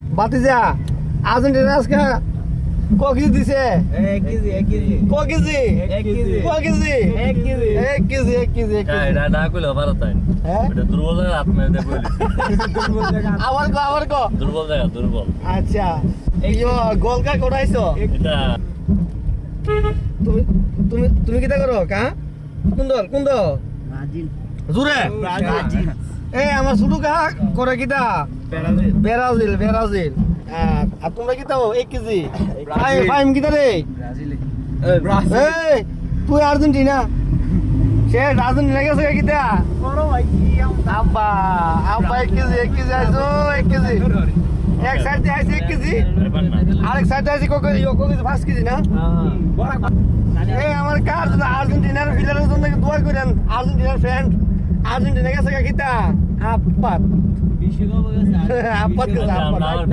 বাতিজা আর্জেন্টিনা আজকে ক কেজি দিছে? 1 কেজি 1 কেজি ক কেজি? 1 কেজি ক KG? 1 KG 1 KG 1 KG 1 KG. এটা না কইলে পারো তাই হ্যাঁ এটা দুর্বল জায়গা হাত মেরে দেবো আবার ক দুর্বল জায়গা দুর্বল আচ্ছা ইয়ো গোল কা কোড়াইছো? এটা তুমি তুমি তুমি কিটা করো কা কোন দল ব্রাজিল জুরে ব্রাজিল এই আমার ছোটু কা করে কিটা ব্রাজিল ব্রাজিল আর তোমরা কিটা 1 কেজি ফাইম কিটা রে ব্রাজিল এই তুই আর্জেন্টিনা সে আর্জেন্টিনা গেছে কিটা বড় ভাই কি আব্বা আব্বা 1 কেজি আইছো 1 কেজি এক সাইড দিয়ে আইছে 1 কেজি আরেক সাইড দিয়ে আইছে ক কেজি 5 কেজি না বড় এই আমার কার জন্য আর্জেন্টিনার প্লেয়ারের জন্য দোয়া করেন আর্জেন্টিনার ফ্রেন্ড আর্জেন্টিনা গেছে কিটা আপাত বিশ্বকাপ গেছে আপাত গেছে আপাত